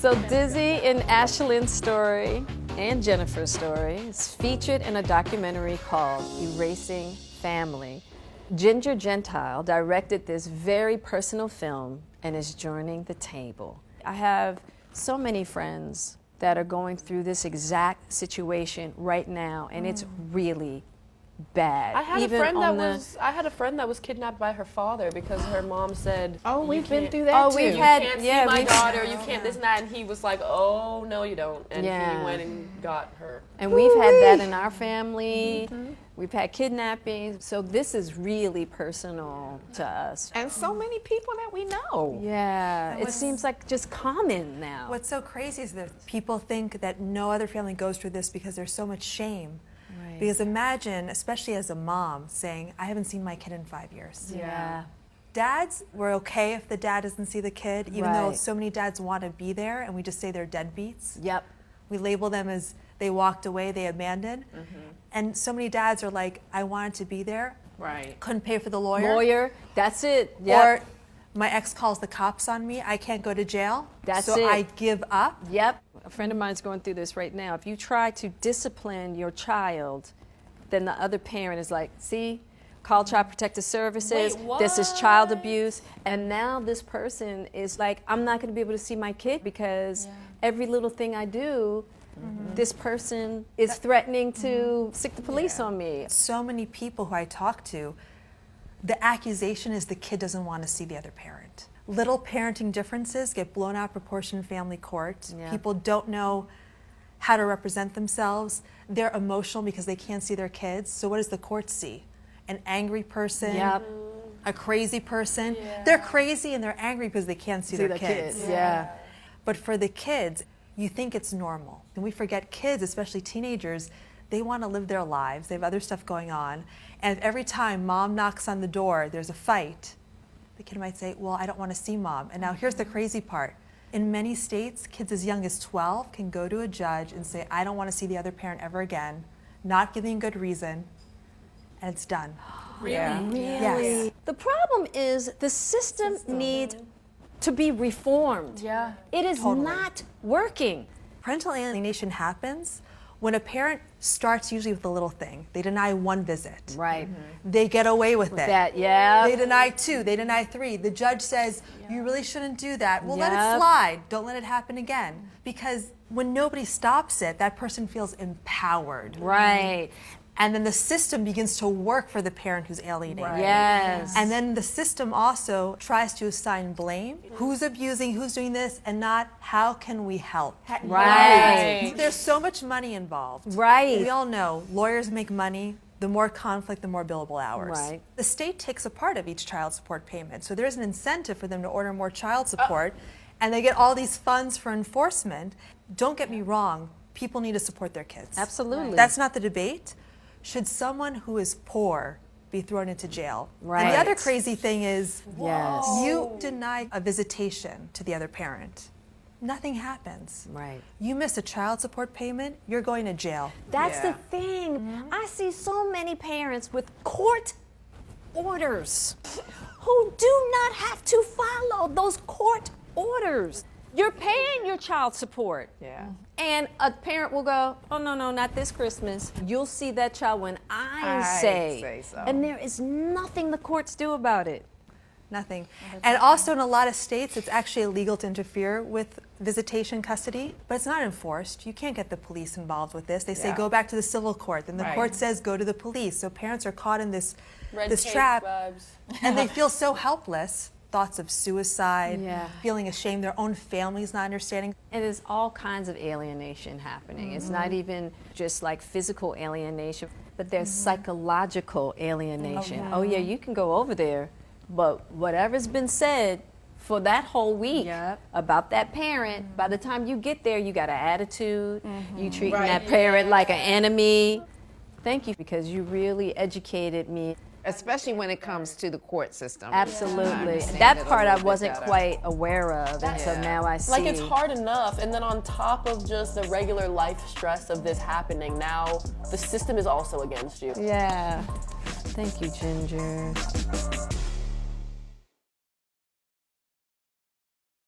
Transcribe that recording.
So Dizzy and Ashlyn's story and Jennifer's story is featured in a documentary called Erasing Family. Ginger Gentile directed this very personal film and is joining the table. I have so many friends that are going through this exact situation right now, and it's really bad. I had a friend that was kidnapped by her father because her mom said, "Oh, we've been through that too. You can't see my daughter. You can't this and that." And he was like, "Oh no, you don't." And he went and got her. And we've had that in our family. We've had kidnappings. So this is really personal to us. And so many people that we know. Yeah, it seems like just common now. What's so crazy is that people think that no other family goes through this because there's so much shame. Right. Because imagine, especially as a mom, saying, I haven't seen my kid in 5 years. Yeah. Dads, we're okay if the dad doesn't see the kid, even though so many dads want to be there, and we just say they're deadbeats. Yep. We label them as they walked away, they abandoned. And so many dads are like, I wanted to be there. Right. Couldn't pay for the lawyer. Lawyer, that's it. Yep. Or my ex calls the cops on me, I can't go to jail. That's so it. I give up. Yep. A friend of mine's going through this right now. If you try to discipline your child, then the other parent is like, see, call Child Protective Services. Wait, this is child abuse. And now this person is like, I'm not going to be able to see my kid because every little thing I do, this person is threatening to stick the police on me. So many people who I talk to, the accusation is the kid doesn't want to see the other parent. Little parenting differences get blown out of proportion in family court. Yeah. People don't know how to represent themselves. They're emotional because they can't see their kids. So what does the court see? An angry person, a crazy person. They're crazy and they're angry because they can't see their kids. Yeah. But for the kids, you think it's normal. And we forget kids, especially teenagers, they want to live their lives. They have other stuff going on. And if every time mom knocks on the door, there's a fight, the kid might say, well, I don't want to see mom. And now here's the crazy part. In many states, kids as young as 12 can go to a judge and say, I don't want to see the other parent ever again, not giving good reason, and it's done. Really? Yes. The problem is the system needs to be reformed. Yeah. It is not working. Parental alienation happens when a parent starts usually with a little thing. They deny one visit. Right. They get away with it. That, yeah. They deny 2, they deny 3. The judge says, you really shouldn't do that. Well, let it Yep. slide. Don't let it happen again. Because when nobody stops it, that person feels empowered. Right. And then the system begins to work for the parent who's alienated. Yes. And then the system also tries to assign blame. Who's abusing, who's doing this, and not how can we help. Right. There's so much money involved. Right. We all know lawyers make money. The more conflict, the more billable hours. Right. The state takes a part of each child support payment. So there's an incentive for them to order more child support. And they get all these funds for enforcement. Don't get me wrong. People need to support their kids. Absolutely. That's not the debate. Should someone who is poor be thrown into jail? Right. And the other crazy thing is, Yes. you deny a visitation to the other parent. Nothing happens. Right. You miss a child support payment, you're going to jail. That's the thing. I see so many parents with court orders who do not have to follow those court orders. You're paying your child support. Yeah. And a parent will go, oh, no, not this Christmas. You'll see that child when I say so. And there is nothing the courts do about it. Nothing. And also in a lot of states, it's actually illegal to interfere with visitation custody, but it's not enforced. You can't get the police involved with this. They say go back to the civil court. Then the court says go to the police. So parents are caught in this trap, and they feel so helpless. Thoughts of suicide, feeling ashamed, their own family's not understanding. And there's all kinds of alienation happening. It's not even just like physical alienation, but there's psychological alienation. Oh yeah, you can go over there, but whatever's been said for that whole week about that parent, by the time you get there, you got an attitude, you treating that parent like an enemy. Thank you, because you really educated me. Especially when it comes to the court system. Absolutely. That part I wasn't quite aware of, and so now I see. Like, it's hard enough, and then on top of just the regular life stress of this happening, now the system is also against you. Yeah. Thank you, Ginger.